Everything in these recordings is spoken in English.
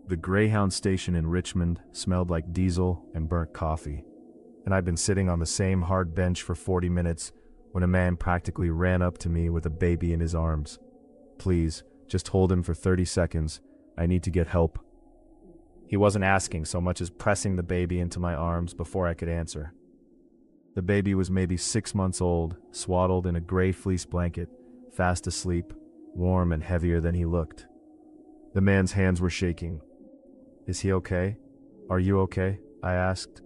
The Greyhound station in Richmond smelled like diesel and burnt coffee, and I'd been sitting on the same hard bench for 40 minutes when a man practically ran up to me with a baby in his arms. "Please, just hold him for 30 seconds. I need to get help." He wasn't asking so much as pressing the baby into my arms before I could answer. The baby was maybe 6 months old, swaddled in a gray fleece blanket, fast asleep, warm and heavier than he looked. The man's hands were shaking. "Is he okay? Are you okay?" I asked.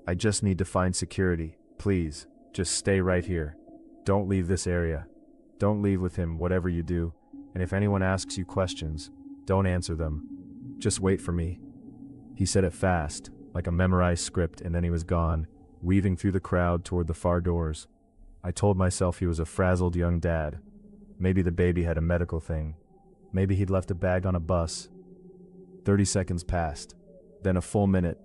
"I just need to find security. Please, just stay right here. Don't leave this area. Don't leave with him, whatever you do. And if anyone asks you questions, don't answer them. Just wait for me." He said it fast, like a memorized script, and then he was gone, weaving through the crowd toward the far doors. I told myself he was a frazzled young dad. Maybe the baby had a medical thing. Maybe he'd left a bag on a bus. 30 seconds passed, then a full minute.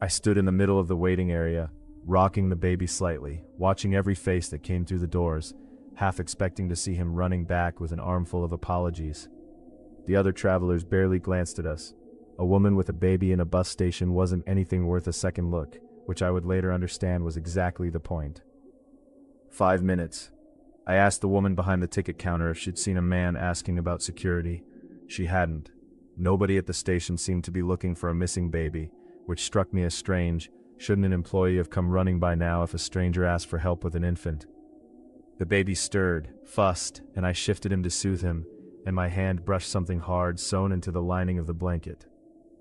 I stood in the middle of the waiting area, rocking the baby slightly, watching every face that came through the doors, half expecting to see him running back with an armful of apologies. The other travelers barely glanced at us. A woman with a baby in a bus station wasn't anything worth a second look, which I would later understand was exactly the point. 5 minutes. I asked the woman behind the ticket counter if she'd seen a man asking about security. She hadn't. Nobody at the station seemed to be looking for a missing baby, which struck me as strange. Shouldn't an employee have come running by now if a stranger asked for help with an infant? The baby stirred, fussed, and I shifted him to soothe him, and my hand brushed something hard sewn into the lining of the blanket.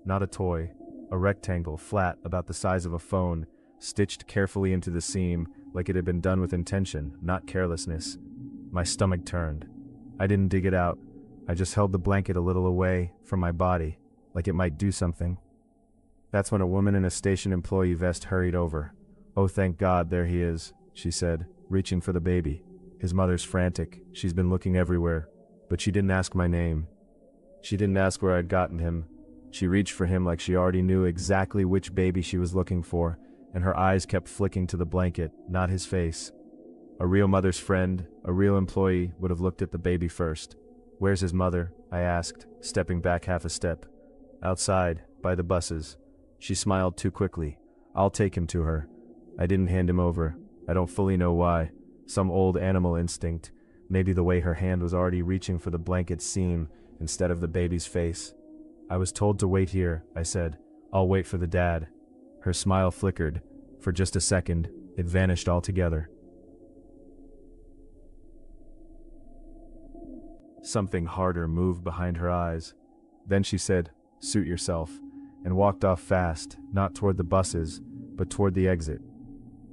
Not a toy, a rectangle, flat, about the size of a phone, stitched carefully into the seam like it had been done with intention, not carelessness. My stomach turned. I didn't dig it out. I just held the blanket a little away from my body, like it might do something. That's when a woman in a station employee vest hurried over. "Oh, thank God, there he is," she said, reaching for the baby. "His mother's frantic. She's been looking everywhere." But she didn't ask my name. She didn't ask where I'd gotten him. She reached for him like she already knew exactly which baby she was looking for, and her eyes kept flicking to the blanket, not his face. A real mother's friend, a real employee, would have looked at the baby first. "Where's his mother?" I asked, stepping back half a step. "Outside, by the buses." She smiled too quickly. "I'll take him to her." I didn't hand him over. I don't fully know why. Some old animal instinct. Maybe the way her hand was already reaching for the blanket seam instead of the baby's face. "I was told to wait here," I said. "I'll wait for the dad." Her smile flickered. For just a second, it vanished altogether. Something harder moved behind her eyes. Then she said, "Suit yourself," and walked off fast, not toward the buses, but toward the exit.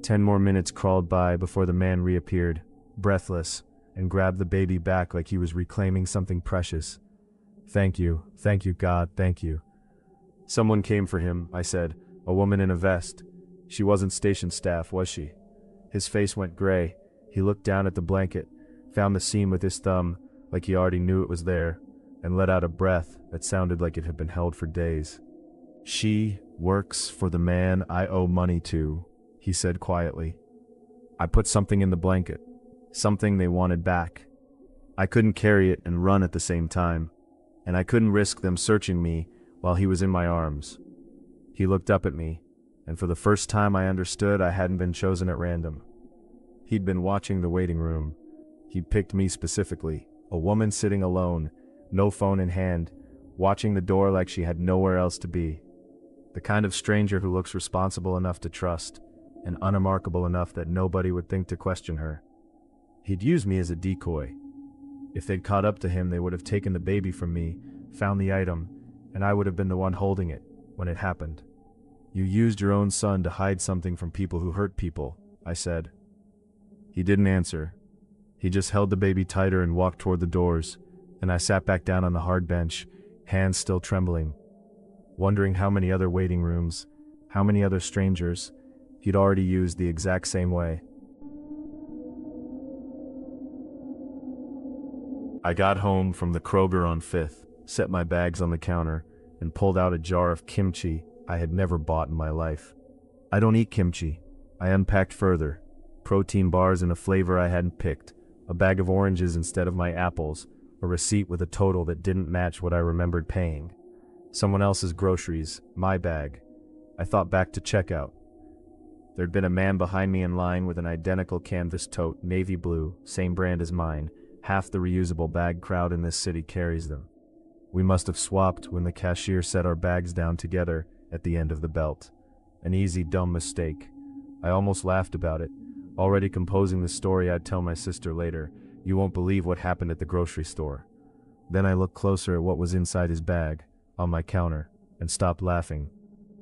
10 more minutes crawled by before the man reappeared, breathless, and grabbed the baby back like he was reclaiming something precious. Thank you, God, thank you." "Someone came for him," I said, "a woman in a vest. She wasn't station staff, was she?" His face went gray. He looked down at the blanket, found the seam with his thumb, like he already knew it was there, and let out a breath that sounded like it had been held for days. "She works for the man I owe money to," he said quietly. "I put something in the blanket, something they wanted back. I couldn't carry it and run at the same time, and I couldn't risk them searching me while he was in my arms." He looked up at me, and for the first time I understood I hadn't been chosen at random. He'd been watching the waiting room. He'd picked me specifically, a woman sitting alone, no phone in hand, watching the door like she had nowhere else to be. The kind of stranger who looks responsible enough to trust, and unremarkable enough that nobody would think to question her. He'd used me as a decoy. If they'd caught up to him, they would have taken the baby from me, found the item, and I would have been the one holding it when it happened. "You used your own son to hide something from people who hurt people," I said. He didn't answer. He just held the baby tighter and walked toward the doors, and I sat back down on the hard bench, hands still trembling, wondering how many other waiting rooms, how many other strangers he'd already used the exact same way. I got home from the Kroger on 5th, set my bags on the counter, and pulled out a jar of kimchi I had never bought in my life. I don't eat kimchi. I unpacked further. Protein bars in a flavor I hadn't picked, a bag of oranges instead of my apples, a receipt with a total that didn't match what I remembered paying. Someone else's groceries, my bag. I thought back to checkout. There'd been a man behind me in line with an identical canvas tote, navy blue, same brand as mine. Half the reusable bag crowd in this city carries them. We must have swapped when the cashier set our bags down together at the end of the belt. An easy, dumb mistake. I almost laughed about it, already composing the story I'd tell my sister later. You won't believe what happened at the grocery store. Then I looked closer at what was inside his bag, on my counter, and stopped laughing.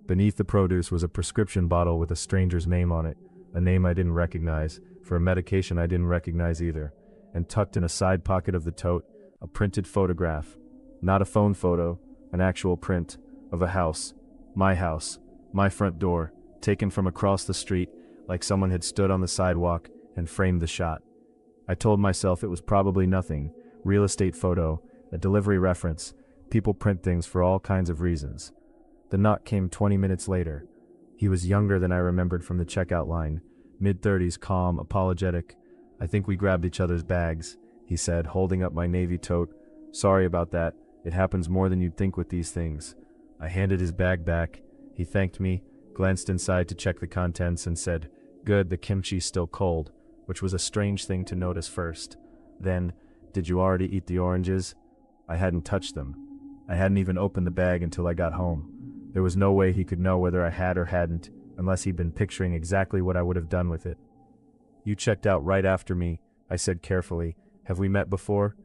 Beneath the produce was a prescription bottle with a stranger's name on it, a name I didn't recognize, for a medication I didn't recognize either, and tucked in a side pocket of the tote, a printed photograph. Not a phone photo, an actual print, of a house, my front door, taken from across the street, like someone had stood on the sidewalk and framed the shot. I told myself it was probably nothing, real estate photo, a delivery reference, people print things for all kinds of reasons. The knock came 20 minutes later. He was younger than I remembered from the checkout line, mid-30s, calm, apologetic. I think we grabbed each other's bags, he said, holding up my navy tote. Sorry about that, it happens more than you'd think with these things. I handed his bag back. He thanked me, glanced inside to check the contents, and said, "Good, the kimchi's still cold," which was a strange thing to notice first. Then, "Did you already eat the oranges?" I hadn't touched them. I hadn't even opened the bag until I got home. There was no way he could know whether I had or hadn't, unless he'd been picturing exactly what I would have done with it. "You checked out right after me," I said carefully. "Have we met before?"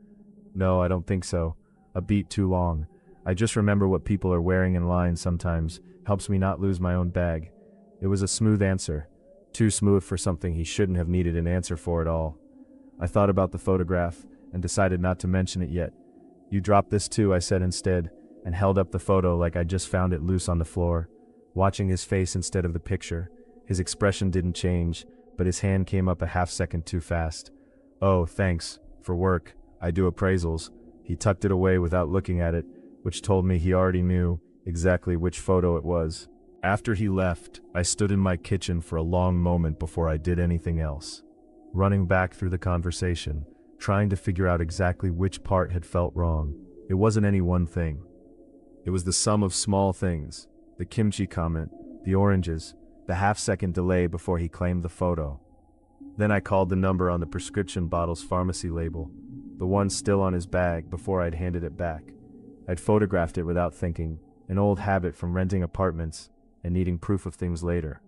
"No, I don't think so. A beat too long. I just remember what people are wearing in line sometimes. Helps me not lose my own bag." It was a smooth answer. Too smooth for something he shouldn't have needed an answer for at all. I thought about the photograph and decided not to mention it yet. "You dropped this too," I said instead, and held up the photo like I just found it loose on the floor. Watching his face instead of the picture, his expression didn't change, but his hand came up a half second too fast. "Oh, thanks. For work. I do appraisals." He tucked it away without looking at it, which told me he already knew exactly which photo it was. After he left, I stood in my kitchen for a long moment before I did anything else, running back through the conversation, trying to figure out exactly which part had felt wrong. It wasn't any one thing. It was the sum of small things. The kimchi comment, the oranges, the half-second delay before he claimed the photo. Then I called the number on the prescription bottle's pharmacy label, the one still on his bag before I'd handed it back. I'd photographed it without thinking, an old habit from renting apartments and needing proof of things later.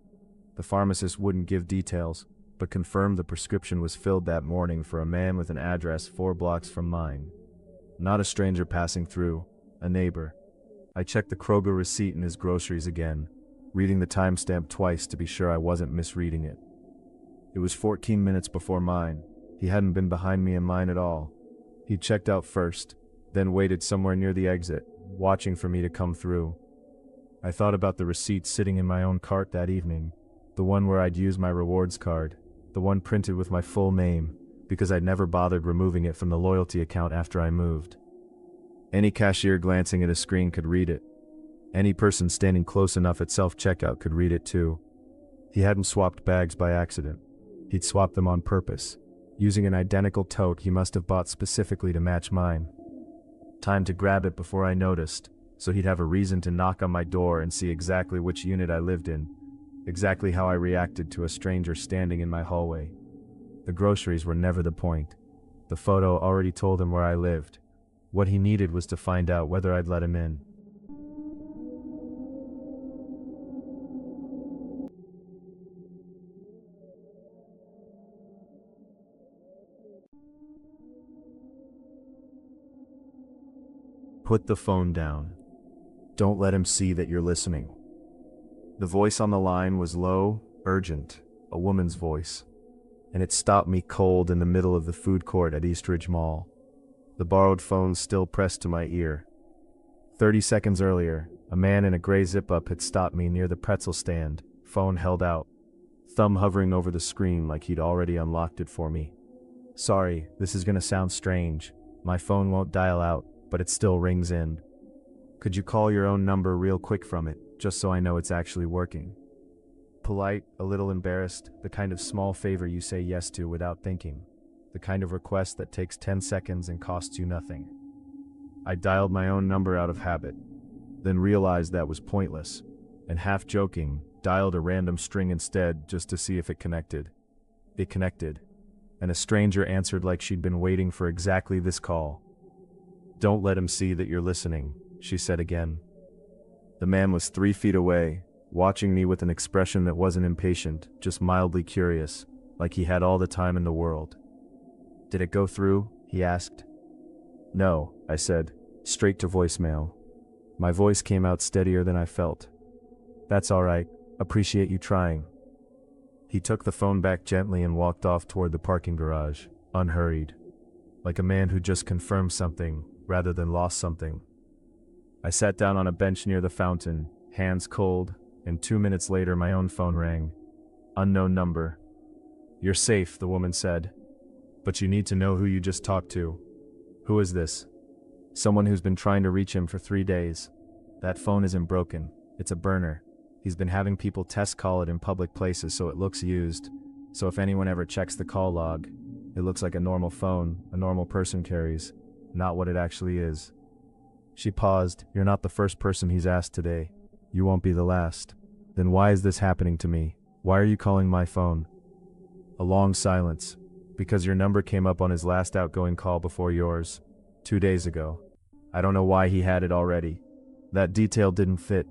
The pharmacist wouldn't give details, but confirmed the prescription was filled that morning for a man with an address 4 blocks from mine. Not a stranger passing through, a neighbor. I checked the Kroger receipt in his groceries again, reading the timestamp twice to be sure I wasn't misreading it. It was 14 minutes before mine. He hadn't been behind me in line at all. He'd checked out first, then waited somewhere near the exit, watching for me to come through. I thought about the receipt sitting in my own cart that evening, the one where I'd used my rewards card, the one printed with my full name, because I'd never bothered removing it from the loyalty account after I moved. Any cashier glancing at a screen could read it. Any person standing close enough at self-checkout could read it too. He hadn't swapped bags by accident. He'd swapped them on purpose. Using an identical tote he must have bought specifically to match mine. Time to grab it before I noticed, so he'd have a reason to knock on my door and see exactly which unit I lived in, exactly how I reacted to a stranger standing in my hallway. The groceries were never the point. The photo already told him where I lived. What he needed was to find out whether I'd let him in. Put the phone down. Don't let him see that you're listening. The voice on the line was low, urgent, a woman's voice, and it stopped me cold in the middle of the food court at Eastridge Mall. The borrowed phone still pressed to my ear. 30 seconds earlier, a man in a gray zip-up had stopped me near the pretzel stand, phone held out, thumb hovering over the screen like he'd already unlocked it for me. "Sorry, this is gonna sound strange. My phone won't dial out, but it still rings in. Could you call your own number real quick from it, just so I know it's actually working?" Polite, a little embarrassed, the kind of small favor you say yes to without thinking. The kind of request that takes 10 seconds and costs you nothing. I dialed my own number out of habit. then realized that was pointless, and half joking, dialed a random string instead just to see if it connected. It connected, and a stranger answered like she'd been waiting for exactly this call. "Don't let him see that you're listening," she said again. The man was 3 feet away, watching me with an expression that wasn't impatient, just mildly curious, like he had all the time in the world. "Did it go through?" he asked. "No," I said, straight to voicemail. My voice came out steadier than I felt. "That's all right. Appreciate you trying." He took the phone back gently and walked off toward the parking garage, unhurried, like a man who just confirmed something rather than lost something. I sat down on a bench near the fountain, hands cold, and 2 minutes later my own phone rang. Unknown number. "You're safe," the woman said. "But you need to know who you just talked to." "Who is this?" "Someone who's been trying to reach him for 3 days. That phone isn't broken. It's a burner. He's been having people test call it in public places so it looks used. So if anyone ever checks the call log, it looks like a normal phone a normal person carries, not what it actually is." She paused. "You're not the first person he's asked today. You won't be the last. Then why is this happening to me? Why are you calling my phone?" A long silence. "Because your number came up on his last outgoing call before yours, 2 days ago. I don't know why he had it already. That detail didn't fit.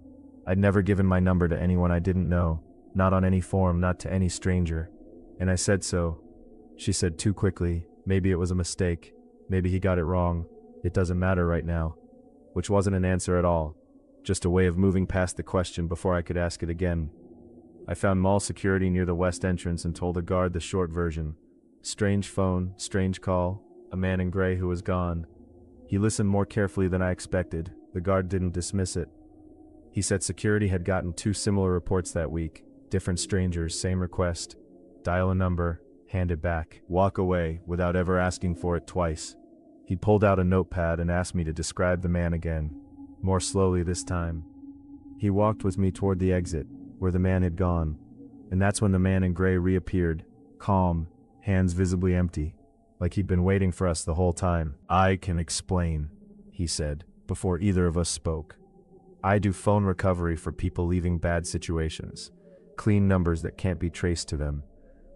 I'd never given my number to anyone I didn't know, not on any form, not to any stranger. And I said so." She said too quickly, "Maybe it was a mistake. Maybe he got it wrong. It doesn't matter right now." Which wasn't an answer at all, just a way of moving past the question before I could ask it again. I found mall security near the west entrance and told a guard the short version. Strange phone, strange call, a man in gray who was gone. He listened more carefully than I expected. The guard didn't dismiss it. He said security had gotten 2 similar reports that week. Different strangers, same request. Dial a number, hand it back, walk away without ever asking for it twice. He pulled out a notepad and asked me to describe the man again, more slowly this time. He walked with me toward the exit, where the man had gone, and that's when the man in gray reappeared, calm, hands visibly empty, like he'd been waiting for us the whole time. "I can explain," he said, before either of us spoke. "I do phone recovery for people leaving bad situations, clean numbers that can't be traced to them.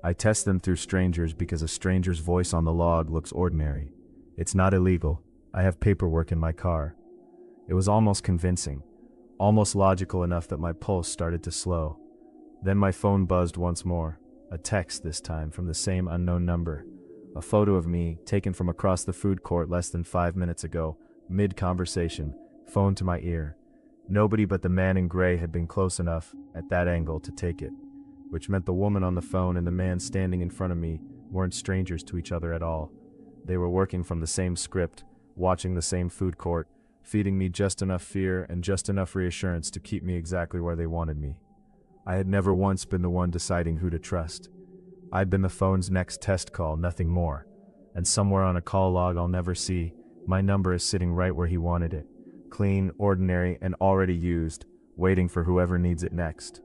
I test them through strangers because a stranger's voice on the log looks ordinary. It's not illegal. I have paperwork in my car." It was almost convincing, almost logical enough that my pulse started to slow. Then my phone buzzed once more, a text this time from the same unknown number. A photo of me, taken from across the food court less than 5 minutes ago, mid-conversation, phone to my ear. Nobody but the man in gray had been close enough, at that angle, to take it, which meant the woman on the phone and the man standing in front of me weren't strangers to each other at all. They were working from the same script, watching the same food court, feeding me just enough fear and just enough reassurance to keep me exactly where they wanted me. I had never once been the one deciding who to trust. I'd been the phone's next test call, nothing more. And somewhere on a call log I'll never see, my number is sitting right where he wanted it. Clean, ordinary, and already used, waiting for whoever needs it next.